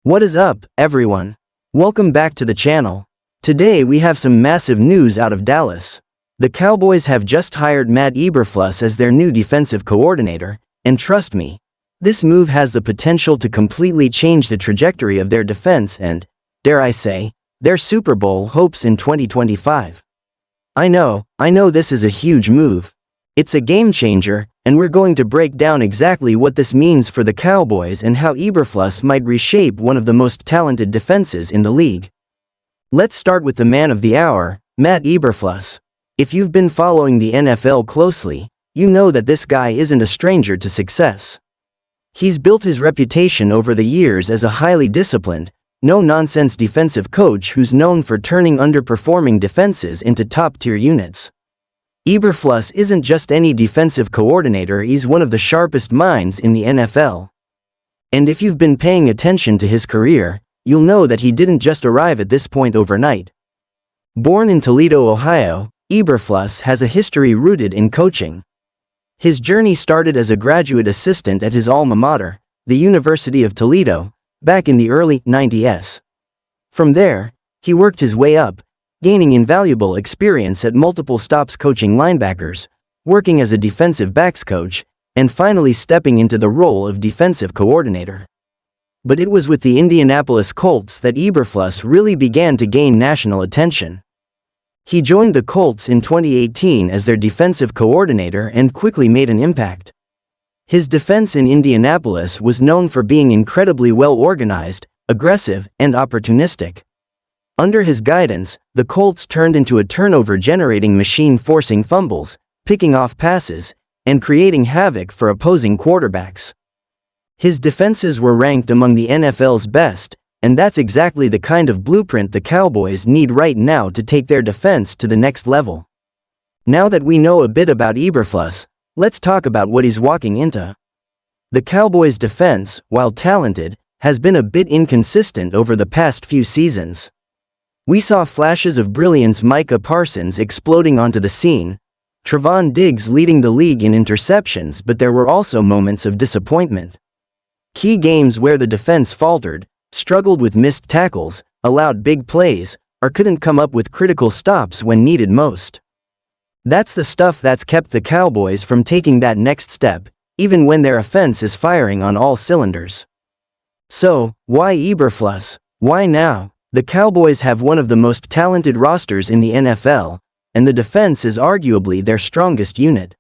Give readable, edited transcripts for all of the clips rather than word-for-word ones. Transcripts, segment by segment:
What is up, everyone? Welcome back to the channel. Today we have some massive news out of Dallas. The Cowboys have just hired Matt Eberflus as their new defensive coordinator, and trust me, this move has the potential to completely change the trajectory of their defense and, dare I say, their Super Bowl hopes in 2025. I know this is a huge move. It's a game changer, and we're going to break down exactly what this means for the Cowboys and how Eberflus might reshape one of the most talented defenses in the league. Let's start with the man of the hour, Matt Eberflus. If you've been following the NFL closely, you know that this guy isn't a stranger to success. He's built his reputation over the years as a highly disciplined, no-nonsense defensive coach who's known for turning underperforming defenses into top-tier units. Eberflus isn't just any defensive coordinator, he's one of the sharpest minds in the NFL. And if you've been paying attention to his career, you'll know that he didn't just arrive at this point overnight. Born in Toledo, Ohio, Eberflus has a history rooted in coaching. His journey started as a graduate assistant at his alma mater, the University of Toledo, back in the early 90s. From there, he worked his way up, gaining invaluable experience at multiple stops coaching linebackers, working as a defensive backs coach, and finally stepping into the role of defensive coordinator. But it was with the Indianapolis Colts that Eberflus really began to gain national attention. He joined the Colts in 2018 as their defensive coordinator and quickly made an impact. His defense in Indianapolis was known for being incredibly well organized, aggressive, and opportunistic. Under his guidance, the Colts turned into a turnover-generating machine, forcing fumbles, picking off passes, and creating havoc for opposing quarterbacks. His defenses were ranked among the NFL's best, and that's exactly the kind of blueprint the Cowboys need right now to take their defense to the next level. Now that we know a bit about Eberflus, let's talk about what he's walking into. The Cowboys' defense, while talented, has been a bit inconsistent over the past few seasons. We saw flashes of brilliance, Micah Parsons exploding onto the scene, Trevon Diggs leading the league in interceptions, but there were also moments of disappointment. Key games where the defense faltered, struggled with missed tackles, allowed big plays, or couldn't come up with critical stops when needed most. That's the stuff that's kept the Cowboys from taking that next step, even when their offense is firing on all cylinders. So, why Eberflus? Why now? The Cowboys have one of the most talented rosters in the NFL, and the defense is arguably their strongest unit.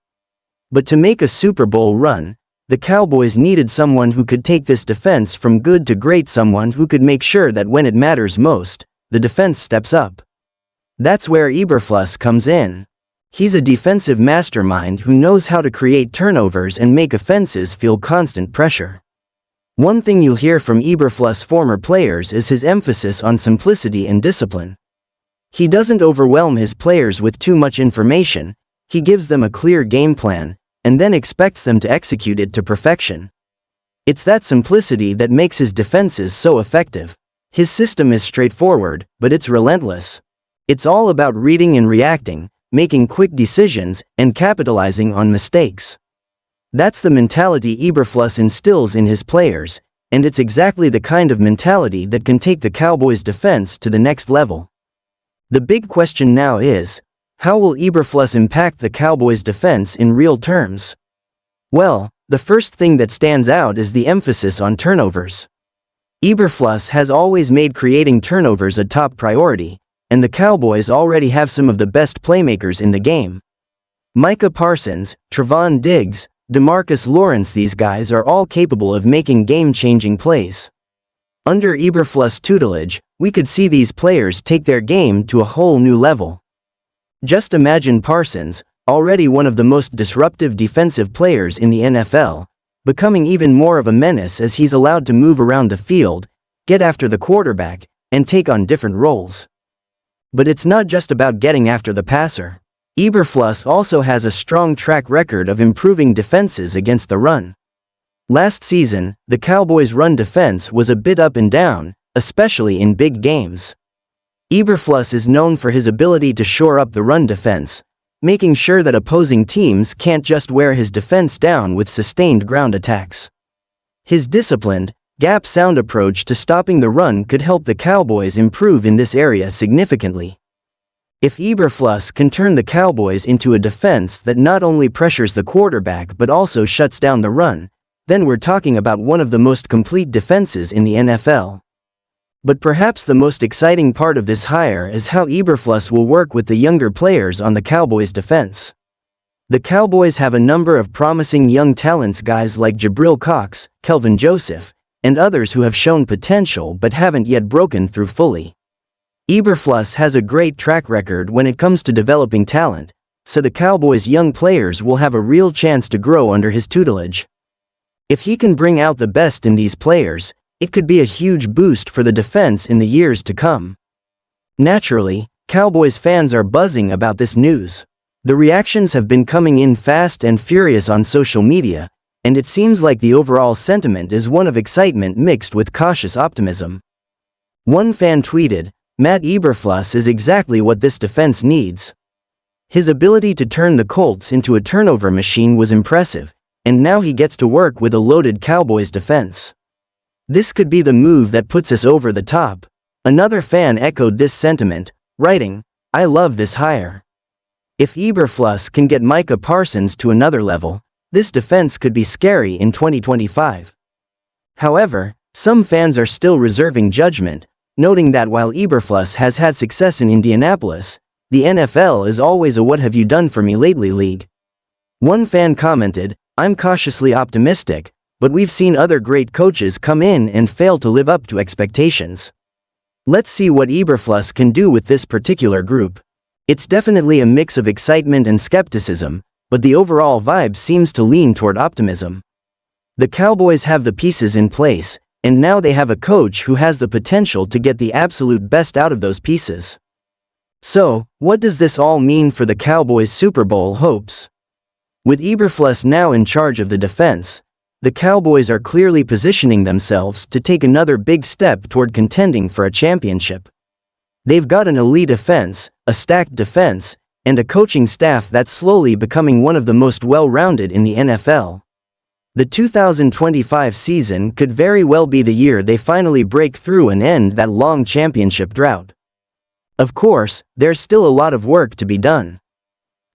But to make a Super Bowl run, the Cowboys needed someone who could take this defense from good to great, someone who could make sure that when it matters most, the defense steps up. That's where Eberflus comes in. He's a defensive mastermind who knows how to create turnovers and make offenses feel constant pressure. One thing you'll hear from Eberflus' former players is his emphasis on simplicity and discipline. He doesn't overwhelm his players with too much information, he gives them a clear game plan, and then expects them to execute it to perfection. It's that simplicity that makes his defenses so effective. His system is straightforward, but it's relentless. It's all about reading and reacting, making quick decisions, and capitalizing on mistakes. That's the mentality Eberflus instills in his players, and it's exactly the kind of mentality that can take the Cowboys' defense to the next level. The big question now is, how will Eberflus impact the Cowboys' defense in real terms? Well, the first thing that stands out is the emphasis on turnovers. Eberflus has always made creating turnovers a top priority, and the Cowboys already have some of the best playmakers in the game. Micah Parsons, Trevon Diggs, DeMarcus Lawrence, these guys are all capable of making game-changing plays. Under Eberflus' tutelage, we could see these players take their game to a whole new level. Just imagine Parsons, already one of the most disruptive defensive players in the NFL, becoming even more of a menace as he's allowed to move around the field, get after the quarterback, and take on different roles. But it's not just about getting after the passer. Eberflus also has a strong track record of improving defenses against the run. Last season, the Cowboys' run defense was a bit up and down, especially in big games. Eberflus is known for his ability to shore up the run defense, making sure that opposing teams can't just wear his defense down with sustained ground attacks. His disciplined, gap-sound approach to stopping the run could help the Cowboys improve in this area significantly. If Eberflus can turn the Cowboys into a defense that not only pressures the quarterback but also shuts down the run, then we're talking about one of the most complete defenses in the NFL. But perhaps the most exciting part of this hire is how Eberflus will work with the younger players on the Cowboys' defense. The Cowboys have a number of promising young talents, guys like Jabril Cox, Kelvin Joseph, and others who have shown potential but haven't yet broken through fully. Eberflus has a great track record when it comes to developing talent, so the Cowboys' young players will have a real chance to grow under his tutelage. If he can bring out the best in these players, it could be a huge boost for the defense in the years to come. Naturally, Cowboys fans are buzzing about this news. The reactions have been coming in fast and furious on social media, and it seems like the overall sentiment is one of excitement mixed with cautious optimism. One fan tweeted, "Matt Eberflus is exactly what this defense needs." His ability to turn the Colts into a turnover machine was impressive, and now he gets to work with a loaded Cowboys defense. This could be the move that puts us over the top. Another fan echoed this sentiment, writing, "I love this hire." If Eberflus can get Micah Parsons to another level, this defense could be scary in 2025. However, some fans are still reserving judgment, noting that while Eberflus has had success in Indianapolis, the NFL is always a "what have you done for me lately" league. One fan commented, "I'm cautiously optimistic, but we've seen other great coaches come in and fail to live up to expectations. Let's see what Eberflus can do with this particular group." It's definitely a mix of excitement and skepticism, but the overall vibe seems to lean toward optimism. The Cowboys have the pieces in place, and now they have a coach who has the potential to get the absolute best out of those pieces. So, what does this all mean for the Cowboys' Super Bowl hopes? With Eberflus now in charge of the defense, the Cowboys are clearly positioning themselves to take another big step toward contending for a championship. They've got an elite offense, a stacked defense, and a coaching staff that's slowly becoming one of the most well-rounded in the NFL. The 2025 season could very well be the year they finally break through and end that long championship drought. Of course, there's still a lot of work to be done.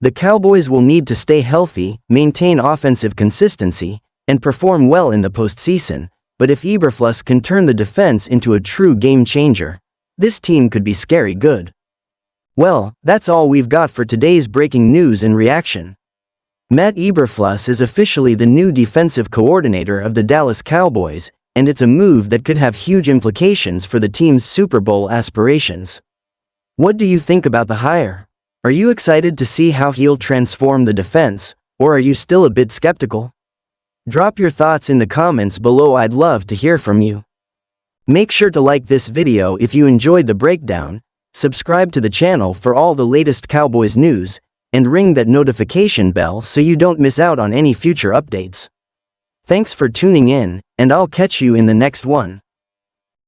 The Cowboys will need to stay healthy, maintain offensive consistency, and perform well in the postseason, but if Eberflus can turn the defense into a true game changer, this team could be scary good. Well, that's all we've got for today's breaking news and reaction. Matt Eberflus is officially the new defensive coordinator of the Dallas Cowboys, and it's a move that could have huge implications for the team's Super Bowl aspirations. What do you think about the hire? Are you excited to see how he'll transform the defense, or are you still a bit skeptical? Drop your thoughts in the comments below. I'd love to hear from you. Make sure to like this video if you enjoyed the breakdown, subscribe to the channel for all the latest Cowboys news, and ring that notification bell so you don't miss out on any future updates. Thanks for tuning in, and I'll catch you in the next one.